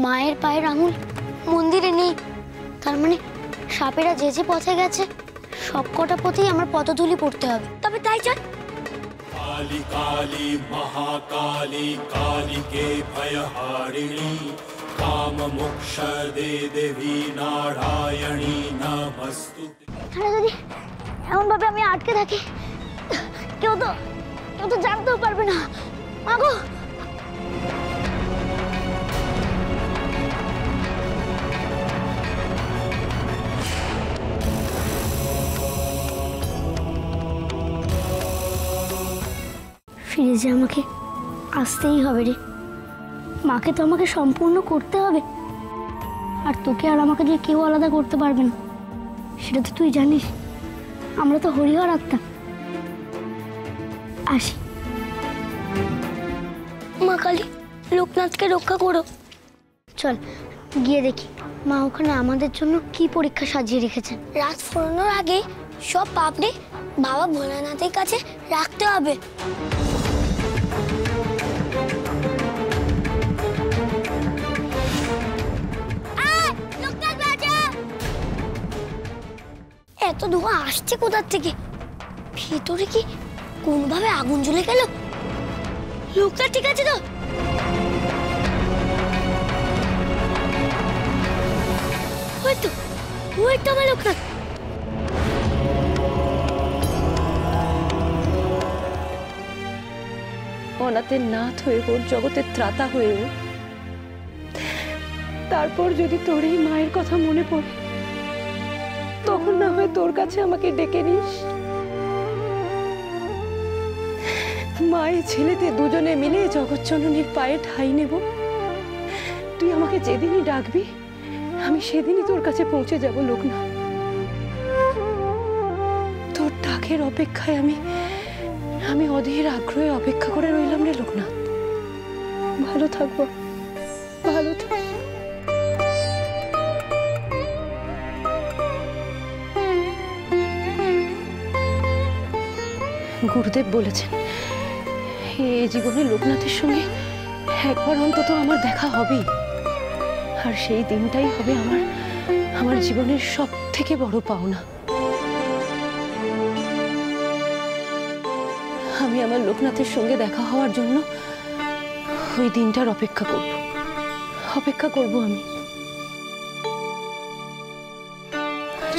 মায়ের পায়ের আঙুল মন্দিরে নেই, তার মানে সাপেরা যে যে পথে গেছে সব কটা পথেই আমার পদধূলি পড়তে হবে। তবে তাই চল। काली काली महाकाली कालिके भयहारिणी काम मोक्ष दे देवी नारायणी नमस्तुते। এখানে যদি এমন ভাবে আমি আটকে থাকি কেউ তো জানতেও পারবে না। মাগো, ফিরে যে আমাকে আসতেই হবে রে। মাকে তো আমাকে সম্পূর্ণ করতে হবে, আর তোকে আর আমাকে যে কেউ আলাদা করতে পারবে না, সেটা তো তুই জানিস। আমরা তো হরিহর আত্মা। আসি। মা কালী, লোকনাথকে রক্ষা করো। চল গিয়ে দেখি মা ওখানে আমাদের জন্য কি পরীক্ষা সাজিয়ে রেখেছেন। রাত ফুরানোর আগে সব পাপড়ি বাবা ভোলানাথের কাছে রাখতে হবে। এত ধোঁয়া আসছে কোথার থেকে? ভিতরে কি কোনভাবে আগুন জ্বলে গেল? লোকটা ঠিক আছে তো? ওই তো আমার লোকটা। অনাথের নাথ হয়ে ওর জগতের ত্রাতা হয়ে ও, তারপর যদি তোর এই মায়ের কথা মনে পড়ে তখন না হয় তোর কাছে আমাকে ডেকে নিস। মায়ের ছেলেতে দুজনে মিলে জগৎজননীর পায়ে ঠাঁই নেব। তুই আমাকে যেদিনই ডাকবি আমি সেদিনই তোর কাছে পৌঁছে যাব লোকনাথ। তোর ডাকের অপেক্ষায় আমি অধীর আগ্রহে অপেক্ষা করে রইলাম রে লোকনাথ। ভালো থাকবো, ভালো থাক। গুরুদেব বলেছেন এই জীবনে লোকনাথের সঙ্গে একবার অন্তত আমার দেখা হবেই, আর সেই দিনটাই হবে আমার জীবনের সব থেকে বড় পাওনা। আমি আমার লোকনাথের সঙ্গে দেখা হওয়ার জন্য ওই দিনটার অপেক্ষা করব আমি।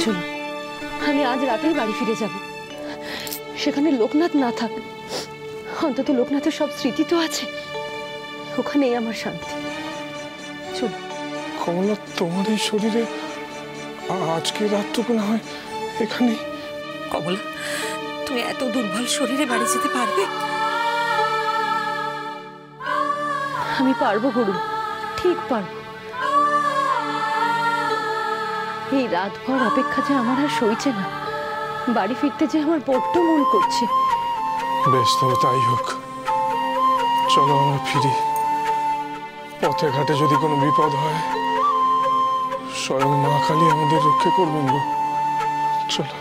চলো, আমি আজ রাতেই বাড়ি ফিরে যাব। সেখানে লোকনাথ না থাক, অন্তত লোকনাথের সব স্মৃতি তো আছে, ওখানেই আমার শান্তি। চলো। কমলা, তোমার এই শরীরে আজকে রাতটুকু না হয় এখানে? কমলা, তুমি এত দুর্বল শরীরে বাড়ি যেতে পারবে? আমি পারবো গুরু, ঠিক পারবো। এই রাতভর অপেক্ষা যে আমার আর সইছে না, বাড়ি ফিরতে যে আমার বড্ড মন করছে। বেশ, তবে তাই হোক। চলো আমরা ফিরি। পথে ঘাটে যদি কোনো বিপদ হয় স্বয়ং মা কালী আমাদের রক্ষা করবেন গো। চলো।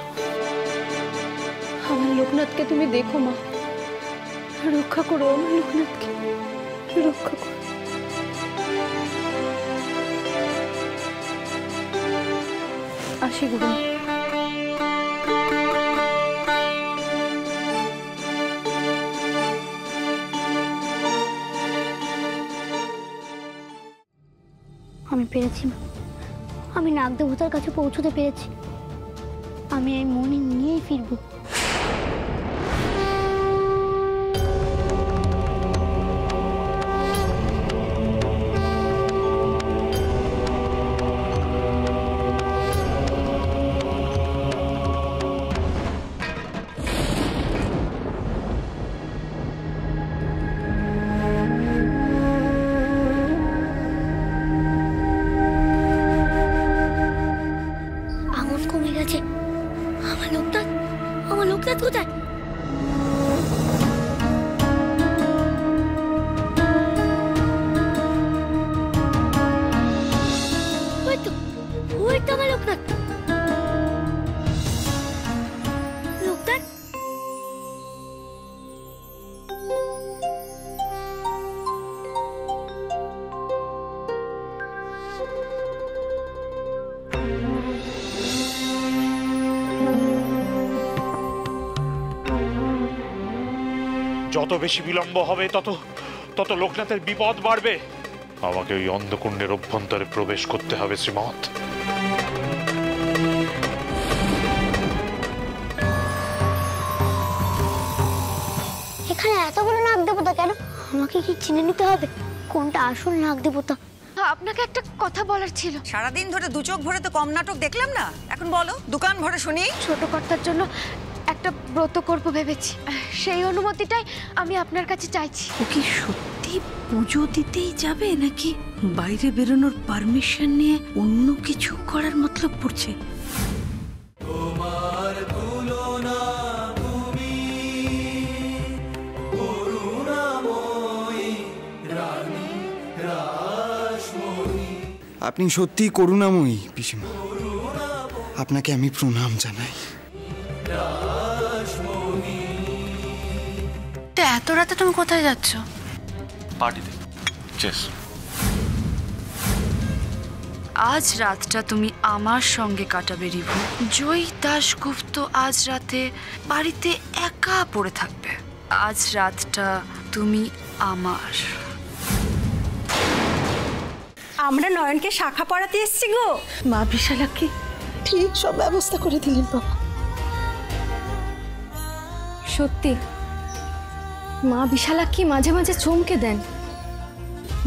আমার লোকনাথকে তুমি দেখো মা, রক্ষা করো আমার লোকনাথকে, রক্ষা করো। আসি গুরু। আমি পেরেছি মা, আমি নাগদেবতার কাছে পৌঁছতে পেরেছি। আমি এই মনে নিয়েই ফিরবো। যত বেশি বিলম্ব হবে তত তত লোকনাথের বিপদ বাড়বে। আমাকে ওই অন্ধকুণ্ডের অভ্যন্তরে প্রবেশ করতে হবে শ্রীমৎ। এখানে এতগুলো নাগ দেবতা কেন? আমাকে কি চিনে নিতে হবে কোনটা আসল নাগ দেবতা? আপনাকে একটা কথা বলার ছিল। সারাদিন ধরে দু চোখ ভরে তো কম নাটক দেখলাম না, এখন বলো দোকান ভরে শুনি। ছোট কর্তার জন্য একটা ব্রত করব ভেবেছি, সেই অনুমতিটাই আমি আপনার কাছে চাইছি। ও কি সত্যি পুজো দিতেই যাবে নাকি বাইরে বেরোনোর পারমিশন নিয়ে অন্য কিছু করার মতলব পড়ছে? আপনি সত্যি করুণাময়ী পিসিমা, আপনাকে আমি প্রণাম জানাই। এত রাতে তুমি কোথায় যাচ্ছ? পার্টিতে। চেস। আজ রাতটা তুমি আমার সঙ্গে কাটাবে রিভু। জয়ী দাশগুপ্ত আজ রাতে বাড়িতে একা পড়ে থাকবে। আজ রাতটা তুমি আমার। আমরা নয়নকে শাখা পড়াতে এসেছি গো। মা বিশালাক্ষী ঠিক সব ব্যবস্থা করে দিলেন বাবা। সত্যি মা বিশালাক্ষী মাঝে মাঝে চমকে দেন।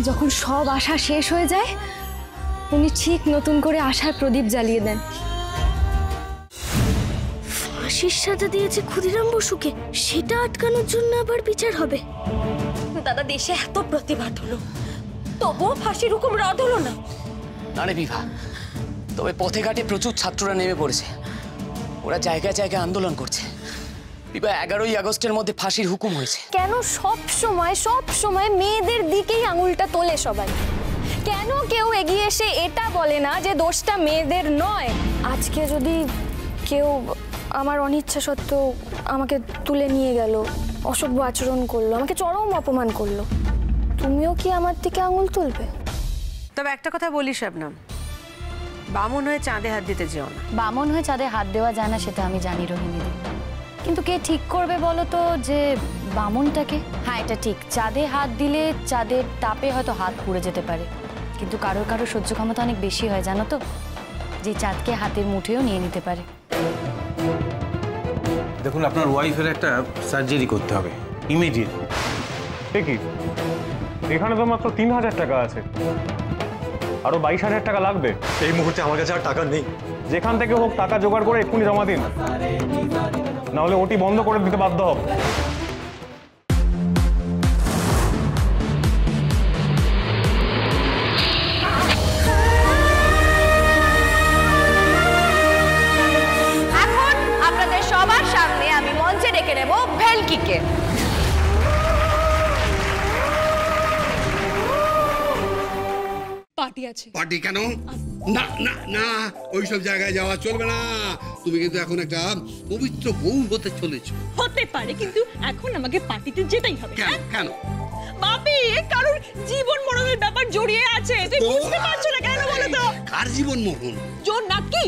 যখন সব আশা শেষ হয়ে যায় উনি ঠিক নতুন করে আশার প্রদীপ জ্বালিয়ে দেন। ফাঁসির সাজা দিয়েছে ক্ষুদিরাম বসুকে, সেটা আটকানোর জন্য আবার বিচার হবে। দাদা দেশে এত প্রতিবাদ হলো, তবুও ফাঁসির হুকুম রদ হলো না। না রে বিভা, তবে পথে ঘাটে প্রচুর ছাত্ররা নেমে পড়েছে, ওরা জায়গায় জায়গায় আন্দোলন করছে। বিভা 11ই আগস্টের মধ্যে ফাঁসির হুকুম হয়েছে। কেন সব সময় মেয়েদের দিকেই আঙুলটা তোলে সবাই? কেন কেউ এগিয়ে এসে এটা বলে না যে দোষটা মেয়েদের নয়? আজকে যদি কেউ আমার অনিচ্ছা সত্ত্বেও আমাকে তুলে নিয়ে গেল, অসভ্য আচরণ করলো, আমাকে চরম অপমান করলো, তুমিও কি আমার দিকে আঙুল তুলবে? তবে একটা কথা বলি শবনম, বামন হয়ে চাঁদে হাত দিতে যেও না। বামন হয়ে চাঁদে হাত দেওয়া যায় না সেটা আমি জানি রোহিণী, কিন্তু কে ঠিক করবে বলো তো যে বামনটাকে? হ্যাঁ এটা ঠিক, চাঁদে হাত দিলে চাঁদের তাপে হয়তো হাত পুড়ে যেতে পারে, কিন্তু কারোর সহ্য ক্ষমতা অনেক বেশি হয় জানো তো, যে চাঁদকে হাতের মুঠেও নিয়ে নিতে পারে। দেখুন আপনার ওয়াইফের একটা সার্জারি করতে হবে ইমিডিয়েট। ঠিকই, এখানে তো মাত্র 3000 টাকা আছে, আরো 22,000 টাকা লাগবে। এই মুহূর্তে আমার কাছে আর টাকা নেই। যেখান থেকে হোক টাকা জোগাড় করে এক্ষুনি জমা দিন, নাহলে ওটি বন্ধ করে দিতে বাধ্য হবে। এখন আপনাদের সবার সামনে আমি মঞ্চে ডেকে নেব ভেলকিকে। পার্টি আছে। পার্টি কেন? না না না, ওইসব জায়গায় যাওয়া চলবে না। তুমি কিন্তু এখন একটা পবিত্র বউ হতে চলেছো। হতে পারে, কিন্তু এখন আমাকে পার্টিতে যেতেই হবে। কেন কেন? বাপি, কারণ জীবন মরণের ব্যাপার জড়িয়ে আছে, তুই বুঝতে পারছো না কেন বলো তো? কার জীবন মরণ? জোর নাকি?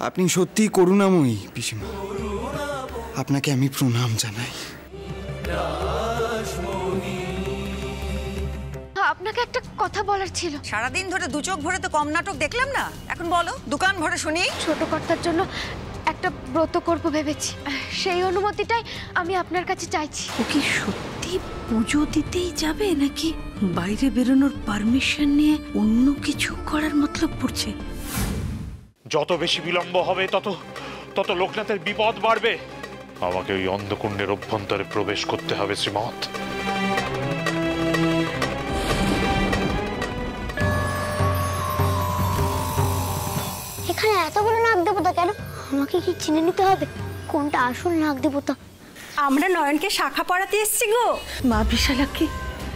আপনি সত্যি করুণাময়ী পিসিমা, আপনাকে আমি প্রণাম জানাই। আপনাকে একটা কথা বলার ছিল। সারাদিন ধরে দু চোখ ভরে তো কম নাটক দেখলাম না, এখন বলো দোকান ভরে শুনি। ছোট কর্তার জন্য একটা ব্রত করব ভেবেছি, সেই অনুমতিটাই আমি আপনার কাছে চাইছি। ও কি সত্যি পুজো দিতেই যাবে নাকি বাইরে বেরোনোর পারমিশন নিয়ে অন্য কিছু করার মতলব পড়ছে? যত বেশি বিলম্ব হবে তত তত লোকনাথের বিপদ বাড়বে। আমাকে ওই অন্ধকুণ্ডের অভ্যন্তরে প্রবেশ করতে হবে শ্রীমৎ। এখানে এতগুলো নাগ দেবতা কেন? আমাকে কি চিনে নিতে হবে কোনটা আসল নাগ দেবতা? আমরা নয়নকে শাখা পড়াতে এসেছি গো। মা বিশালাক্ষী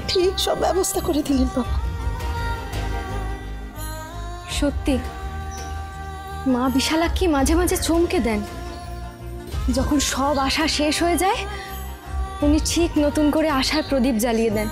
ঠিক সব ব্যবস্থা করে দিলেন বাবা। সত্যি মা বিশালাক্ষী মাঝে মাঝে চমকে দেন। যখন সব আশা শেষ হয়ে যায় উনি ঠিক নতুন করে আশার প্রদীপ জ্বালিয়ে দেন।